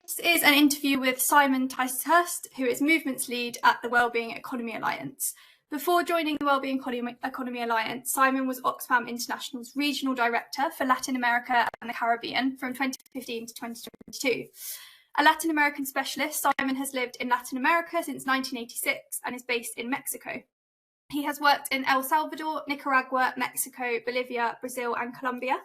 This is an interview with Simon Ticehurst, who is Movements Lead at the Wellbeing Economy Alliance. Before joining the Wellbeing Economy Alliance, Simon was Oxfam International's Regional Director for Latin America and the Caribbean from 2015 to 2022. A Latin American specialist, Simon has lived in Latin America since 1986 and is based in Mexico. He has worked in El Salvador, Nicaragua, Mexico, Bolivia, Brazil and Colombia.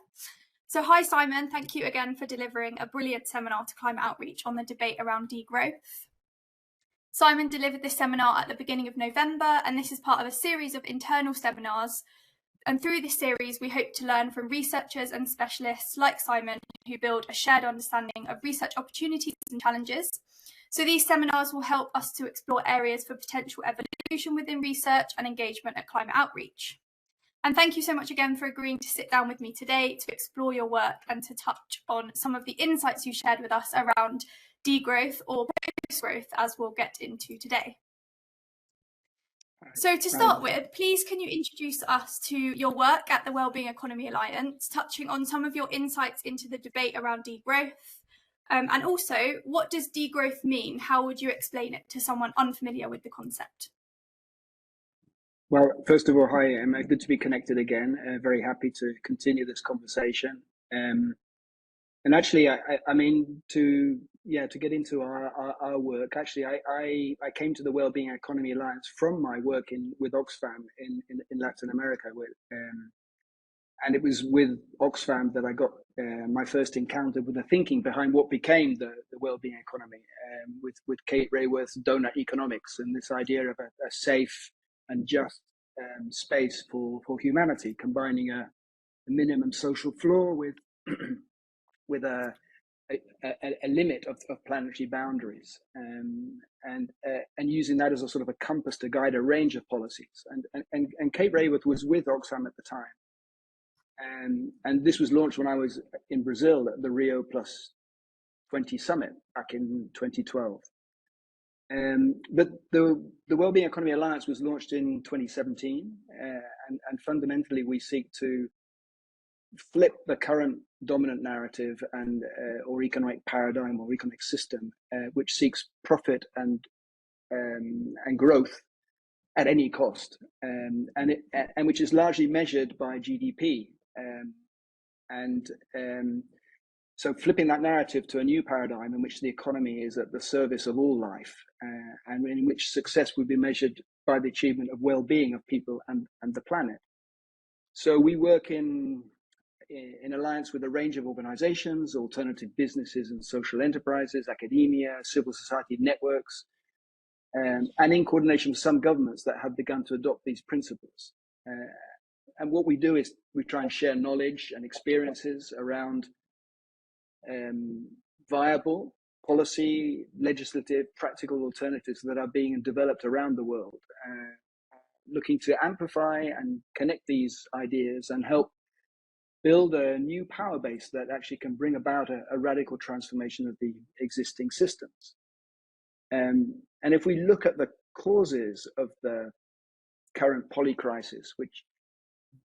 So hi Simon, thank you again for delivering a brilliant seminar to climate outreach on the debate around degrowth. Simon delivered this seminar at the beginning of November, and this is part of a series of internal seminars. And through this series, we hope to learn from researchers and specialists like Simon who build a shared understanding of research opportunities and challenges. So these seminars will help us to explore areas for potential evolution within research and engagement at climate outreach. And thank you so much again for agreeing to sit down with me today to explore your work and to touch on some of the insights you shared with us around degrowth or post-growth, as we'll get into today. So to start with, please can you introduce us to your work at the Wellbeing Economy Alliance, touching on some of your insights into the debate around degrowth, and also what does degrowth mean? How would you explain it to someone unfamiliar with the concept? Well, first of all, hi, Emma. Good to be connected again. Very happy to continue this conversation. And actually, I mean, to get into our work. Actually, I came to the Wellbeing Economy Alliance from my work with Oxfam in Latin America, and it was with Oxfam that I got my first encounter with the thinking behind what became the Wellbeing Economy, with Kate Raworth's donut economics and this idea of a safe and just space for humanity, combining a minimum social floor with with a limit of planetary boundaries, and using that as a sort of a compass to guide a range of policies. And Kate Raworth was with Oxfam at the time, and this was launched when I was in Brazil at the Rio Plus 20 summit back in 2012. But the Wellbeing Economy Alliance was launched in 2017, and fundamentally we seek to flip the current dominant narrative and or economic paradigm or economic system, which seeks profit and growth at any cost, and which is largely measured by GDP, so flipping that narrative to a new paradigm in which the economy is at the service of all life, and in which success would be measured by the achievement of well-being of people and the planet. So we work in alliance with a range of organizations, alternative businesses and social enterprises, academia, civil society networks, and in coordination with some governments that have begun to adopt these principles. And what we do is we try and share knowledge and experiences around viable policy, legislative, practical alternatives that are being developed around the world, looking to amplify and connect these ideas and help build a new power base that actually can bring about a radical transformation of the existing systems. And if we look at the causes of the current polycrisis,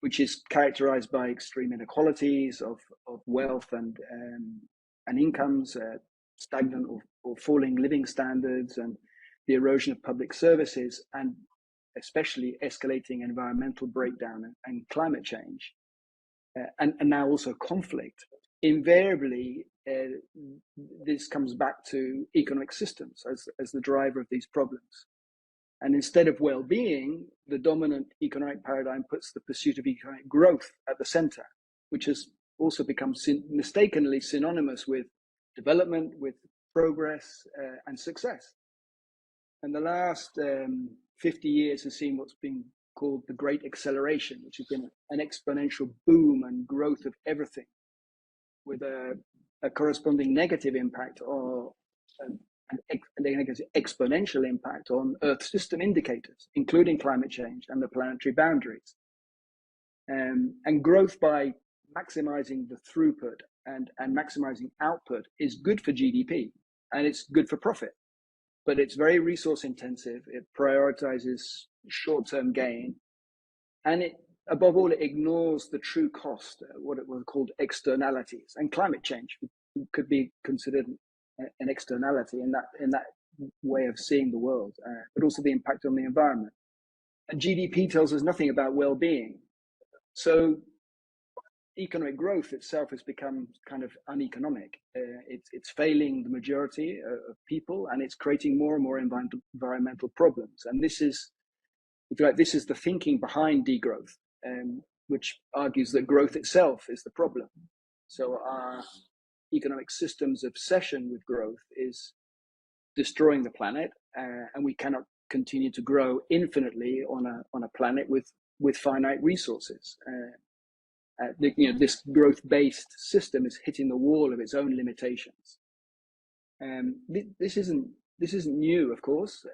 which is characterized by extreme inequalities of wealth and incomes, stagnant or falling living standards, and the erosion of public services, and especially escalating environmental breakdown and climate change, and now also conflict. Invariably, this comes back to economic systems as the driver of these problems. And instead of well-being, the dominant economic paradigm puts the pursuit of economic growth at the center, which has also become mistakenly synonymous with development, with progress, and success. And the last 50 years has seen what's been called the Great Acceleration, which has been an exponential boom and growth of everything, with a corresponding negative impact or exponential impact on Earth system indicators, including climate change and the planetary boundaries. And growth by maximizing the throughput and maximizing output is good for GDP, and it's good for profit, but it's very resource intensive. It prioritizes short-term gain, and above all, it ignores the true cost, what it was called externalities, and climate change could be considered an externality in that way of seeing the world, but also the impact on the environment. And GDP tells us nothing about well-being. So economic growth itself has become kind of uneconomic. It's failing the majority of people, and it's creating more and more environmental problems. And this is, if you like, this is the thinking behind degrowth, which argues that growth itself is the problem. So our economic system's obsession with growth is destroying the planet, and we cannot continue to grow infinitely on a planet with finite resources. This growth-based system is hitting the wall of its own limitations. This isn't new, of course.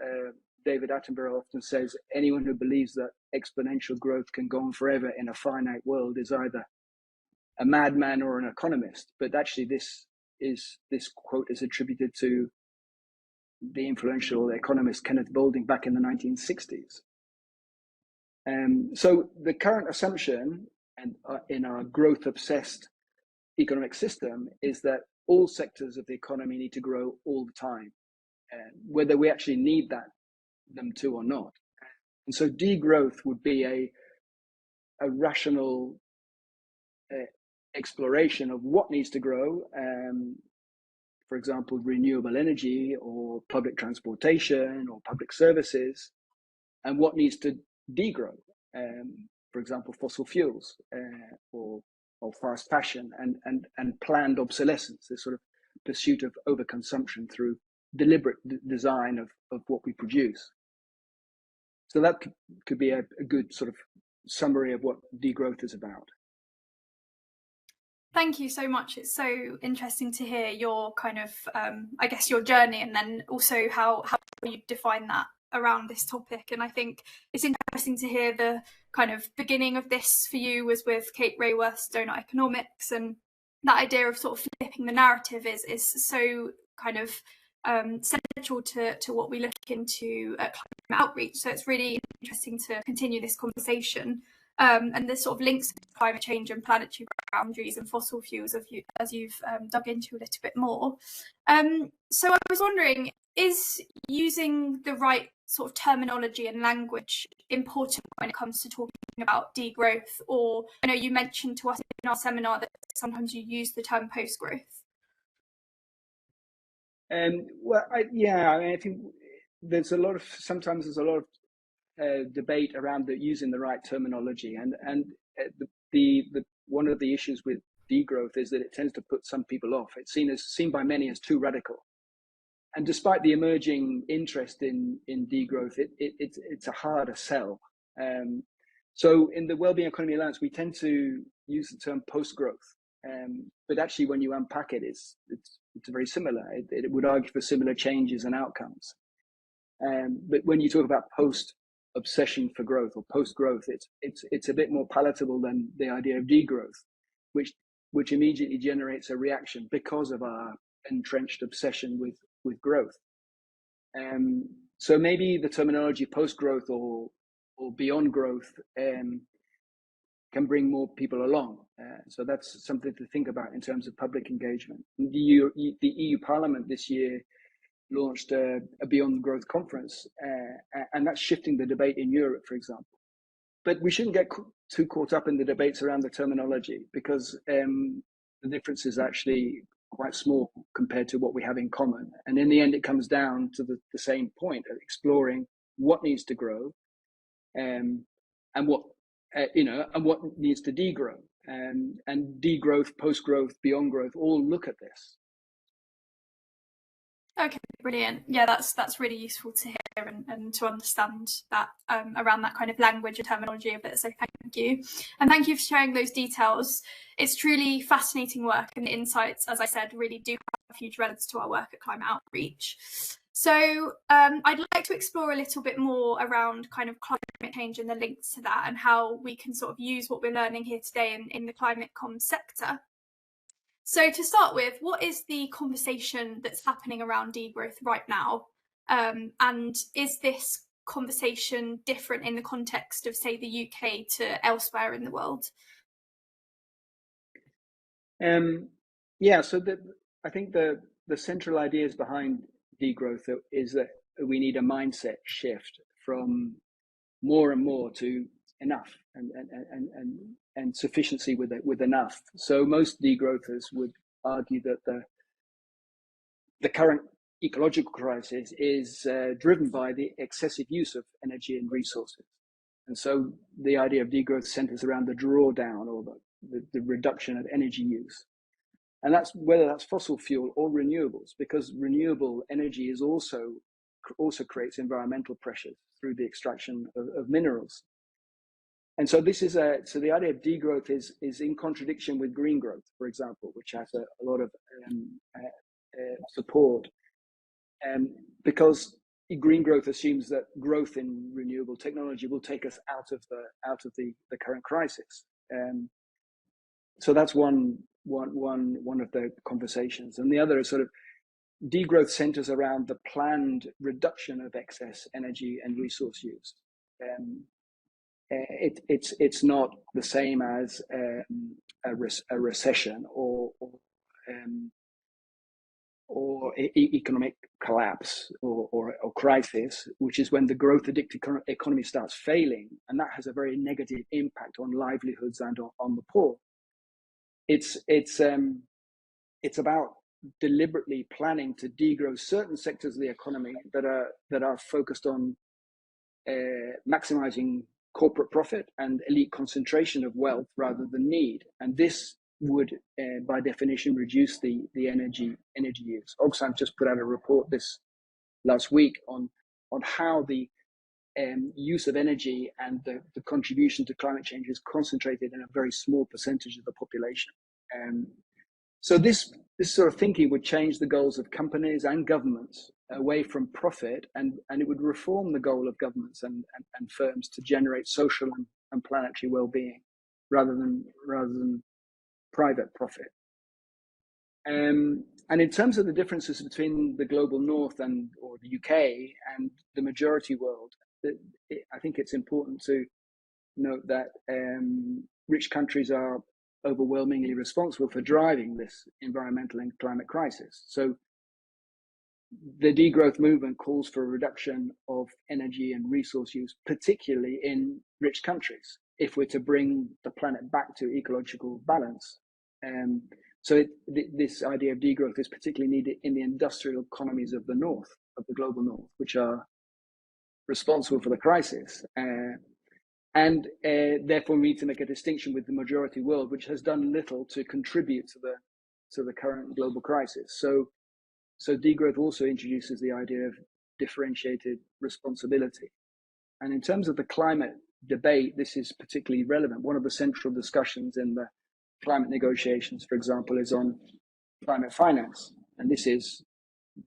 David Attenborough often says anyone who believes that exponential growth can go on forever in a finite world is either a madman or an economist. But actually, this quote is attributed to the influential economist Kenneth Boulding back in the 1960s. So the current assumption and in our growth-obsessed economic system is that all sectors of the economy need to grow all the time, whether we actually need them to or not. And so degrowth would be a rational exploration of what needs to grow, for example, renewable energy or public transportation or public services, and what needs to degrow, for example, fossil fuels or fast fashion and planned obsolescence, this sort of pursuit of overconsumption through deliberate design of what we produce. So that could be a good sort of summary of what degrowth is about. Thank you so much. It's so interesting to hear your kind of, I guess, your journey, and then also how you define that around this topic. And I think it's interesting to hear the kind of beginning of this for you was with Kate Raworth's Donut Economics, and that idea of sort of flipping the narrative is so kind of central to what we look into at climate outreach. So it's really interesting to continue this conversation. And the sort of links to climate change and planetary boundaries and fossil fuels as you've dug into a little bit more. So I was wondering, is using the right sort of terminology and language important when it comes to talking about degrowth? Or I know you mentioned to us in our seminar that sometimes you use the term post-growth. Well, I think sometimes there's a lot of debate around using the right terminology, and the one of the issues with degrowth is that it tends to put some people off. It's seen by many as too radical, and despite the emerging interest in degrowth, it's a harder sell. So in the Wellbeing Economy Alliance, we tend to use the term post-growth, but actually when you unpack it, it's very similar. It would argue for similar changes and outcomes. But when you talk about post-obsession for growth or post-growth, it's a bit more palatable than the idea of degrowth, which immediately generates a reaction because of our entrenched obsession with growth. So maybe the terminology post-growth or beyond growth can bring more people along. So that's something to think about in terms of public engagement. The EU Parliament this year launched a Beyond Growth conference, and that's shifting the debate in Europe, for example. But we shouldn't get too caught up in the debates around the terminology, because the difference is actually quite small compared to what we have in common. And in the end, it comes down to the same point of exploring what needs to grow, and what and what needs to degrow. And degrowth, post-growth, beyond growth all look at this. Okay, brilliant. Yeah, that's really useful to hear and to understand that around that kind of language and terminology of it. So thank you. And thank you for sharing those details. It's truly fascinating work, and the insights, as I said, really do have huge relevance to our work at Climate Outreach. So I'd like to explore a little bit more around kind of climate change and the links to that, and how we can sort of use what we're learning here today in the climate comms sector. So to start with, what is the conversation that's happening around degrowth right now? And is this conversation different in the context of, say, the UK to elsewhere in the world? So I think the the central ideas behind degrowth is that we need a mindset shift from more and more to enough and sufficiency with enough. So most degrowthers would argue that the current ecological crisis is driven by the excessive use of energy and resources. And so the idea of degrowth centers around the drawdown or the reduction of energy use. And that's whether that's fossil fuel or renewables, because renewable energy is also creates environmental pressures through the extraction of minerals. And so this is so the idea of degrowth is in contradiction with green growth, for example, which has a lot of support, because green growth assumes that growth in renewable technology will take us out of the current crisis. So that's one of the conversations, and the other is sort of degrowth centers around the planned reduction of excess energy and resource use. It's not the same as a recession or economic collapse or crisis, which is when the growth addicted economy starts failing, and that has a very negative impact on livelihoods and on the poor. It's about deliberately planning to degrow certain sectors of the economy that are focused on maximizing corporate profit and elite concentration of wealth rather than need, and this would, by definition, reduce the energy use. Oxfam just put out a report this last week on how the use of energy and the contribution to climate change is concentrated in a very small percentage of the population. So this sort of thinking would change the goals of companies and governments away from profit, and it would reform the goal of governments and firms to generate social and planetary well-being rather than private profit. And in terms of the differences between the global north or the UK and the majority world, I think it's important to note that rich countries are overwhelmingly responsible for driving this environmental and climate crisis. So the degrowth movement calls for a reduction of energy and resource use, particularly in rich countries, if we're to bring the planet back to ecological balance. So this idea of degrowth is particularly needed in the industrial economies of the north, of the global north, which are responsible for the crisis. And therefore we need to make a distinction with the majority world, which has done little to contribute to the current global crisis. So degrowth also introduces the idea of differentiated responsibility. And in terms of the climate debate, this is particularly relevant. One of the central discussions in the climate negotiations, for example, is on climate finance. And this is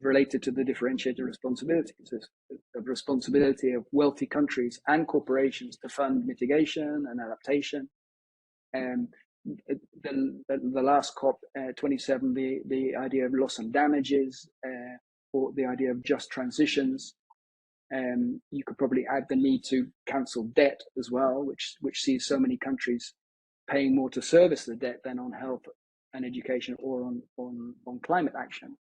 related to the differentiated responsibilities, the responsibility of wealthy countries and corporations to fund mitigation and adaptation. And the last COP 27, the idea of loss and damages, or the idea of just transitions. You could probably add the need to cancel debt as well, which sees so many countries paying more to service the debt than on health and education or on climate action.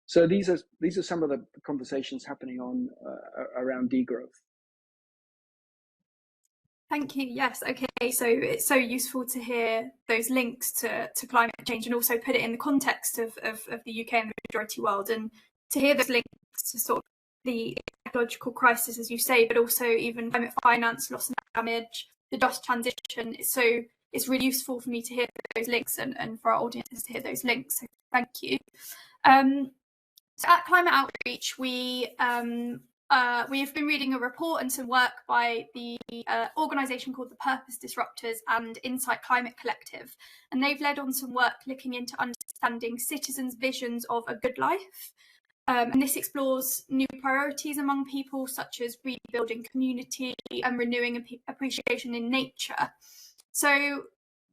So these are some of the conversations happening around degrowth. Thank you. Yes. Okay. So it's so useful to hear those links to climate change and also put it in the context of the UK and the majority world, and to hear those links to sort of the ecological crisis, as you say, but also even climate finance, loss and damage, the just transition. So it's really useful for me to hear those links and for our audiences to hear those links. So thank you. So at Climate Outreach, we have been reading a report and some work by the organisation called the Purpose Disruptors and Insight Climate Collective, and they've led on some work looking into understanding citizens' visions of a good life. And this explores new priorities among people, such as rebuilding community and renewing appreciation in nature. So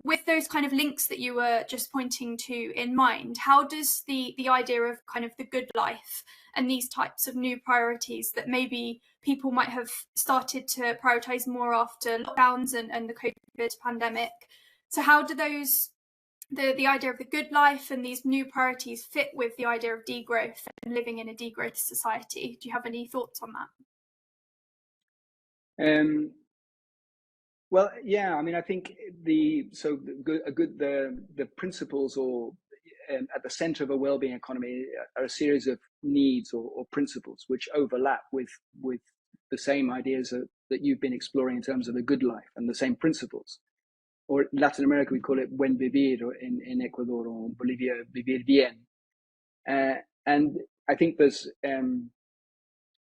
with those kind of links that you were just pointing to in mind, how does the idea of kind of the good life and these types of new priorities that maybe people might have started to prioritise more after lockdowns and the COVID pandemic, so how do those the idea of the good life and these new priorities fit with the idea of degrowth and living in a degrowth society. Do you have any thoughts on that? Well, yeah, I mean, I think the principles or at the center of a well-being economy are a series of needs or principles which overlap with the same ideas that you've been exploring in terms of a good life, and the same principles. Or in Latin America, we call it buen vivir, or in Ecuador or Bolivia, vivir bien. And I think there's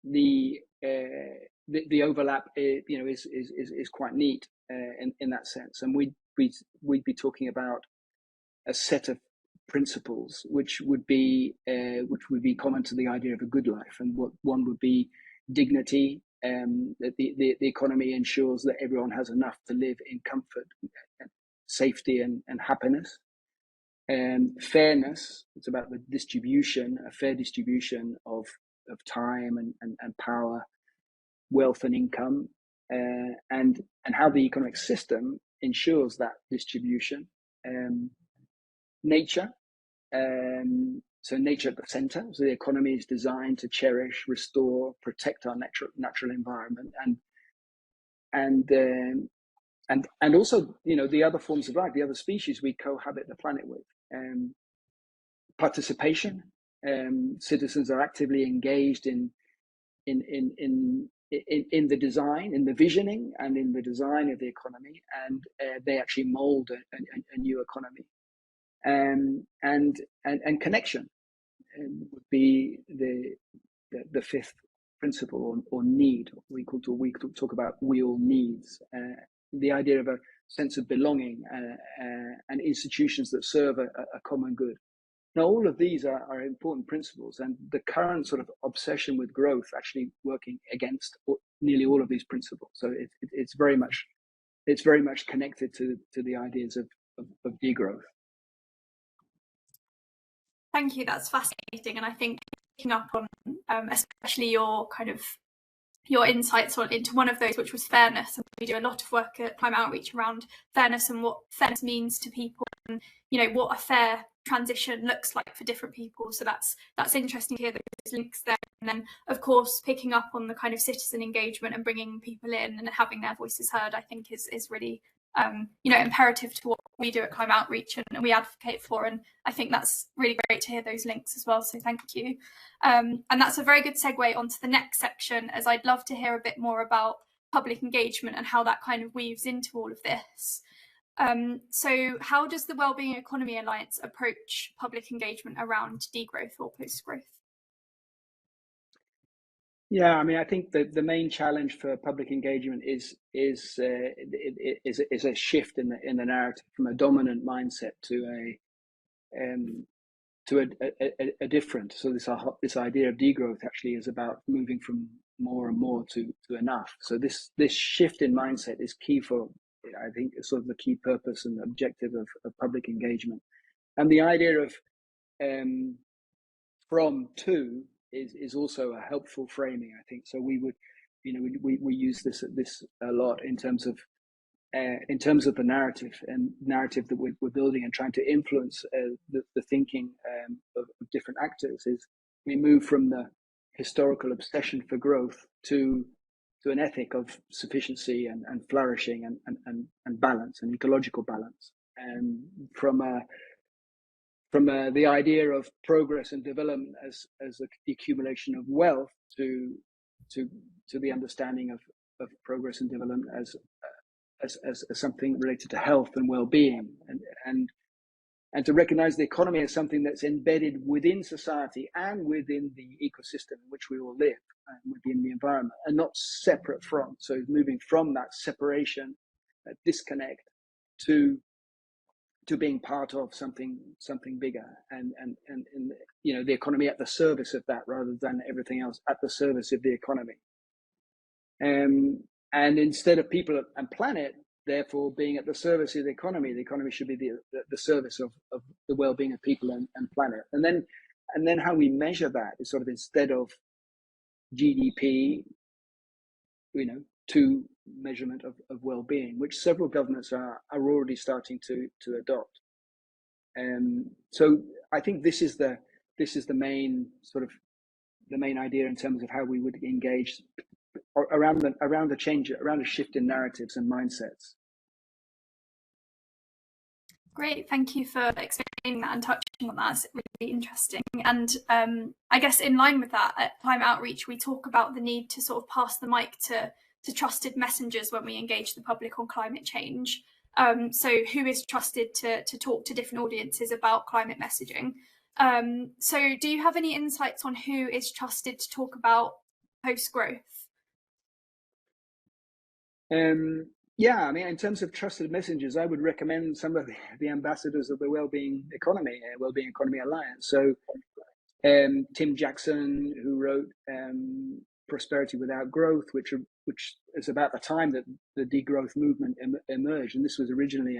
the overlap, is quite neat in that sense. And we'd be talking about a set of principles which would be common to the idea of a good life, and what one would be dignity. That the economy ensures that everyone has enough to live in comfort, safety, and happiness. Fairness, it's about the distribution, a fair distribution of time and power, wealth and income, and how the economic system ensures that distribution. Nature, so nature at the center. So the economy is designed to cherish, restore, protect our natural environment, and also, the other forms of life, the other species we cohabit the planet with. Participation, citizens are actively engaged in the design, in the visioning, and in the design of the economy, and they actually mold a new economy. And connection would be the fifth principle, or need. We talk about WEAll needs. The idea of a sense of belonging, and institutions that serve a common good. Now, all of these are important principles, and the current sort of obsession with growth actually working against nearly all of these principles. So it's very much connected to the ideas of degrowth. Thank you. That's fascinating, and I think picking up on especially your kind of your insights into one of those, which was fairness. And we do a lot of work at Climate Outreach around fairness and what fairness means to people, and what a fair transition looks like for different people. So that's interesting to hear those links there. And then, of course, picking up on the kind of citizen engagement and bringing people in and having their voices heard, I think is really imperative to what we do at Climate Outreach and we advocate for. And I think that's really great to hear those links as well. So thank you. And that's a very good segue onto the next section, as I'd love to hear a bit more about public engagement and how that kind of weaves into all of this. So how does the Wellbeing Economy Alliance approach public engagement around degrowth or post-growth? Yeah, I mean, I think that the main challenge for public engagement is a shift in the narrative from a dominant mindset to a different. So this idea of degrowth actually is about moving from more and more to enough. So this shift in mindset is key for, I think, sort of the key purpose and objective of public engagement. And the idea of from to is also a helpful framing, I think. So we would, we use this a lot in terms of the narrative that we're building and trying to influence the thinking of different actors. Is we move from the historical obsession for growth to an ethic of sufficiency and flourishing and balance and ecological balance, and from the idea of progress and development as the accumulation of wealth to the understanding of progress and development as something related to health and well-being, and to recognize the economy as something that's embedded within society and within the ecosystem in which we all live, and within the environment, and not separate from. So moving from that separation, that disconnect, to being part of something bigger, and the economy at the service of that, rather than everything else at the service of the economy. And instead of people and planet, therefore, being at the service of the economy should be the service of the well-being of people and planet. And then how we measure that is sort of, instead of GDP, to measurement of well-being, which several governments are already starting to adopt. So I think this is the main sort of the main idea in terms of how we would engage around the change, around a shift in narratives and mindsets. Great, thank you for explaining that and touching on that. It's really interesting. And I guess in line with that, at Climate Outreach, we talk about the need to sort of pass the mic to trusted messengers when we engage the public on climate change. So who is trusted to talk to different audiences about climate messaging? So do you have any insights on who is trusted to talk about post-growth? Yeah, I mean, in terms of trusted messengers, I would recommend some of the ambassadors of the Wellbeing Economy Alliance. So Tim Jackson, who wrote Prosperity Without Growth, which is about the time that the degrowth movement emerged, and this was originally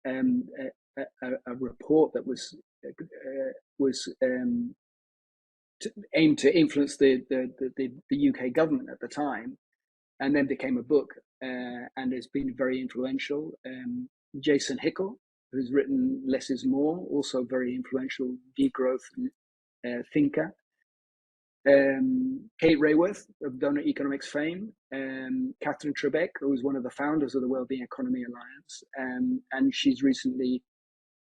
a report that was aimed to influence the UK government at the time, and then became a book, and has been very influential. Jason Hickel, who's written Less is More, also very influential degrowth thinker. Kate Raworth of Donut Economics fame, Catherine Trebeck, who was one of the founders of the Wellbeing Economy Alliance, and she's recently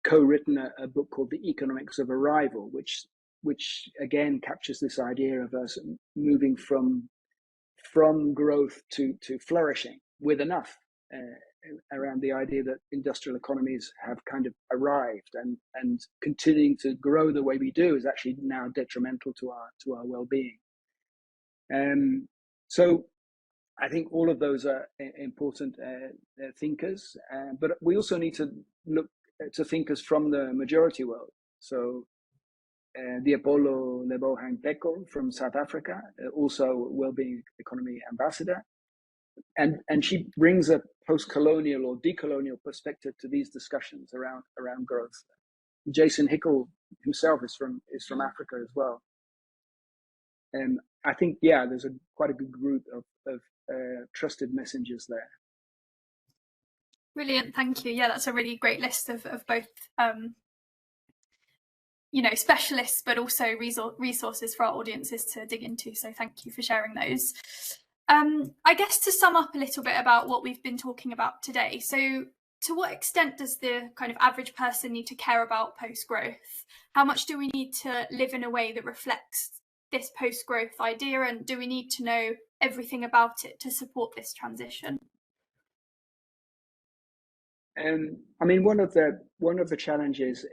co-written a book called The Economics of Arrival, which again captures this idea of us moving from growth to flourishing with enough, around the idea that industrial economies have kind of arrived, and continuing to grow the way we do is actually now detrimental to our well-being. So I think all of those are important thinkers, but we also need to look to thinkers from the majority world. So Diapolo Lebohang Peko from South Africa, also Wellbeing Economy Ambassador. And she brings a post-colonial or decolonial perspective to these discussions around growth. Jason Hickel himself is from Africa as well. And I think, yeah, there's quite a good group of trusted messengers there. Brilliant, thank you. Yeah, that's a really great list of both specialists, but also resources for our audiences to dig into. So thank you for sharing those. I guess to sum up a little bit about what we've been talking about today. So to what extent does the kind of average person need to care about post-growth? How much do we need to live in a way that reflects this post-growth idea? And do we need to know everything about it to support this transition? I mean, one of the challenges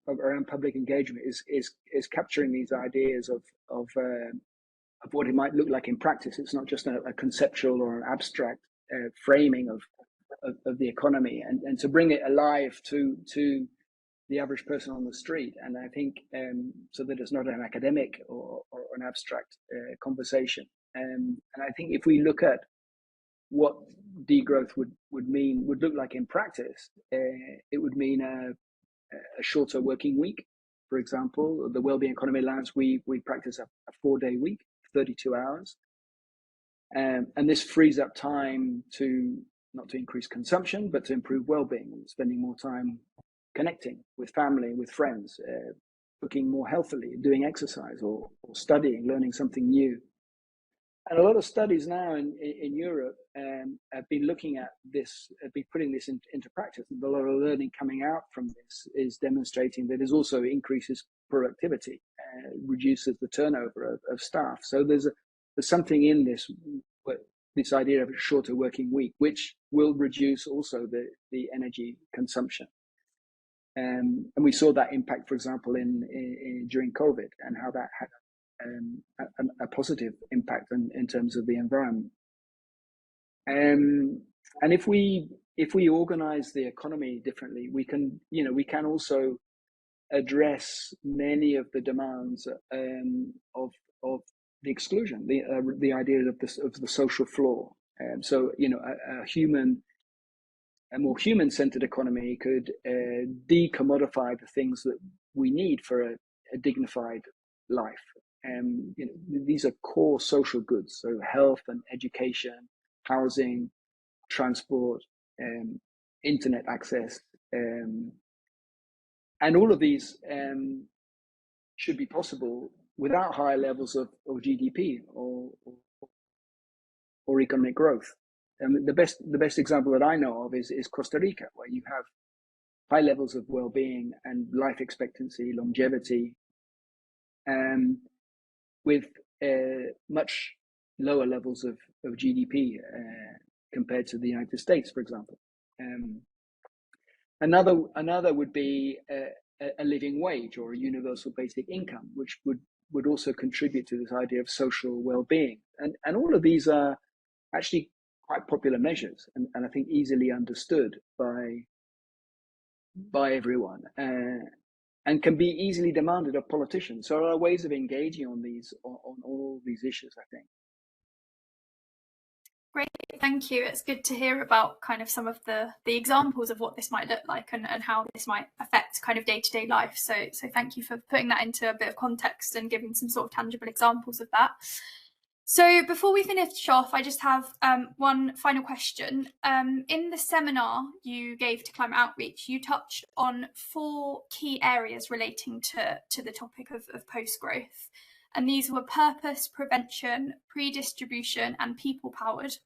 around public engagement is capturing these ideas of what it might look like in practice. It's not just a conceptual or an abstract framing of the economy, and to bring it alive to the average person on the street. And I think so that it's not an academic or an abstract conversation. And I think if we look at what degrowth would look like in practice, it would mean a shorter working week. For example, the Wellbeing Economy Alliance, we practice a 4-day week, 32 hours. And this frees up time not to increase consumption, but to improve well-being, spending more time connecting with family, with friends, cooking more healthily, doing exercise or studying, learning something new. And a lot of studies now in Europe have been looking at this, have been putting this into practice. And a lot of learning coming out from this is demonstrating that it also increases productivity, reduces the turnover of staff. So there's something in this idea of a shorter working week, which will reduce also the energy consumption. And we saw that impact, for example, during COVID, and how that had a positive impact in terms of the environment. And if we organize the economy differently, we can also address many of the demands of the exclusion, the idea of the social flaw. So a more human-centered economy could decommodify the things that we need for a dignified life. These are core social goods, so health and education, housing, transport, internet access, And all of these should be possible without high levels of GDP or economic growth. And the best example that I know of is Costa Rica, where you have high levels of well-being and life expectancy, longevity, with much lower levels of GDP compared to the United States, for example. Another would be a living wage or a universal basic income, which would also contribute to this idea of social well-being. And all of these are actually quite popular measures, and I think easily understood by everyone, and can be easily demanded of politicians. So there are ways of engaging on all these issues, I think. Great, thank you. It's good to hear about kind of some of the examples of what this might look like and how this might affect kind of day-to-day life. So thank you for putting that into a bit of context and giving some sort of tangible examples of that. So before we finish off, I just have one final question. In the seminar you gave to Climate Outreach, you touched on 4 key areas relating to the topic of post-growth. And these were purpose, prevention, pre-distribution, and people-powered.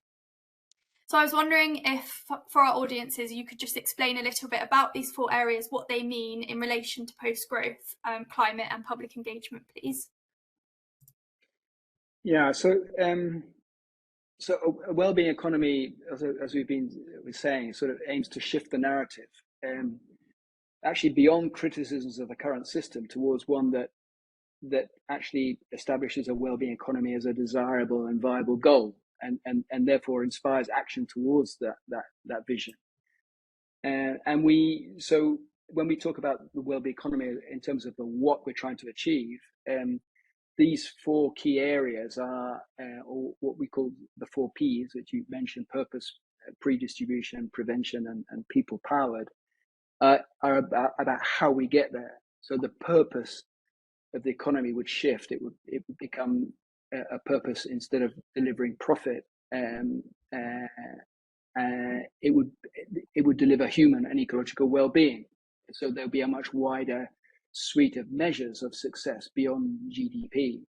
So I was wondering if, for our audiences, you could just explain a little bit about these 4 areas, what they mean in relation to post-growth, climate and public engagement, please. Yeah, so a well-being economy, as we've been saying, sort of aims to shift the narrative, actually beyond criticisms of the current system towards one that actually establishes a well-being economy as a desirable and viable goal, and therefore inspires action towards that vision. And so when we talk about the well-being economy in terms of what we're trying to achieve, these 4 key areas are, or what we call the 4 Ps that you mentioned: purpose, pre-distribution, prevention, and people-powered, are about how we get there. So the purpose of the economy would shift. It would become a purpose instead of delivering profit. It would deliver human and ecological well-being. So there'll be a much wider suite of measures of success beyond GDP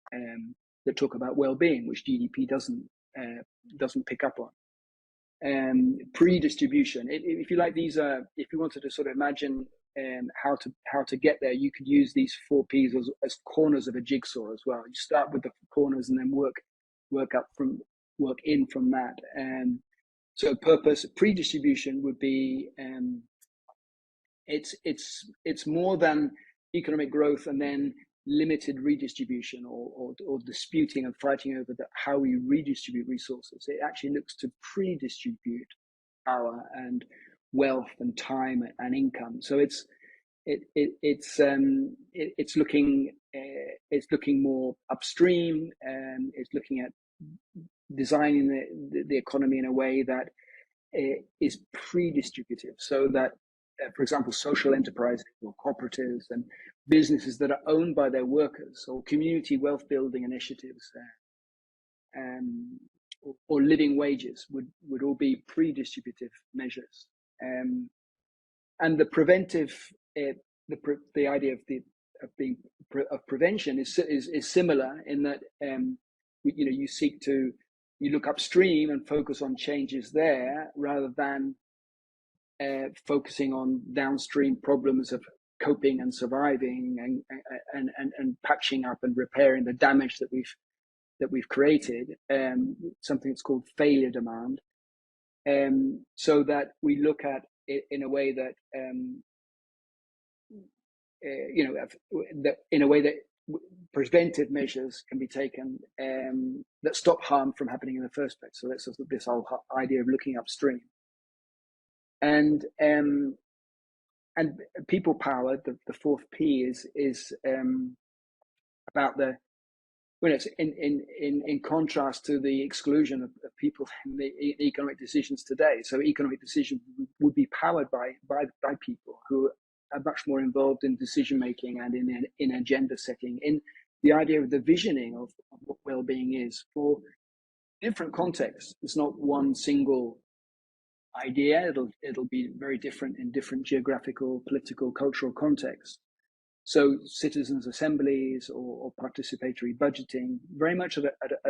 that talk about well-being, which GDP doesn't pick up on. Pre-distribution, if you like, these are, if you wanted to sort of imagine how to get there, you could use these 4 Ps as corners of a jigsaw as well. You start with the corners and then work in from that. So purpose, pre-distribution would be it's more than economic growth and then limited redistribution or disputing and fighting over how we redistribute resources. It actually looks to pre-distribute power and wealth and time and income. So it's looking more upstream, and it's looking at designing the economy in a way that is pre-distributive, so that for example, social enterprises or cooperatives and businesses that are owned by their workers, or community wealth building initiatives, or living wages would all be pre-distributive measures. And the preventive, the idea of prevention is similar in that you look upstream and focus on changes there rather than focusing on downstream problems of coping and surviving and patching up and repairing the damage that we've created. Something that's called failure demand. So that we look at it in a way that in a way that preventive measures can be taken that stop harm from happening in the first place. So that's this whole idea of looking upstream. And people powered, the 4th P is about it's in contrast to the exclusion of people in the economic decisions today. So economic decisions would be powered by people who are much more involved in decision making and in agenda setting, in the idea of the visioning of what well-being is for different contexts. It's not one single idea. It'll be very different in different geographical, political, cultural contexts. So citizens' assemblies or participatory budgeting, very much at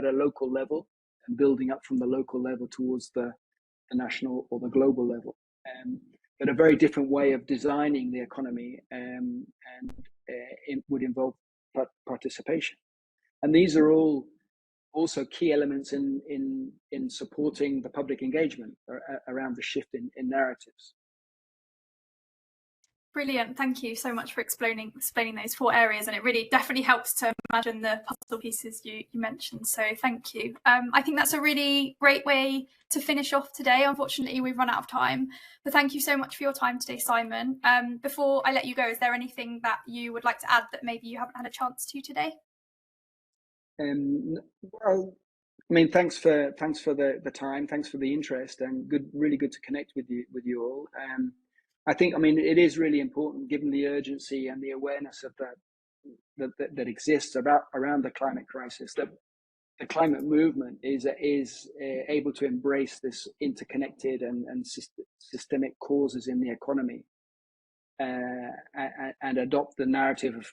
a local level, and building up from the local level towards the national or the global level. But a very different way of designing the economy, and it would involve participation. And these are all also key elements in supporting the public engagement around the shift in narratives. Brilliant. Thank you so much for explaining those 4 areas, and it really definitely helps to imagine the puzzle pieces you mentioned. So thank you. I think that's a really great way to finish off today. Unfortunately, we've run out of time, but thank you so much for your time today, Simon. Before I let you go, is there anything that you would like to add that maybe you haven't had a chance to today? Well, I mean, thanks for the time, thanks for the interest, and really good to connect with you all. I think, I mean, it is really important, given the urgency and the awareness of that exists around the climate crisis, that the climate movement is able to embrace this interconnected and systemic causes in the economy, and adopt the narrative of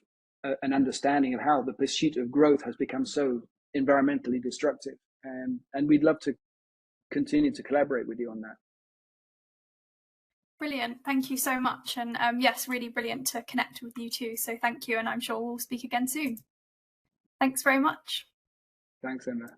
an understanding of how the pursuit of growth has become so environmentally destructive. And we'd love to continue to collaborate with you on that. Brilliant. Thank you so much. And yes, really brilliant to connect with you too. So thank you. And I'm sure we'll speak again soon. Thanks very much. Thanks, Emma.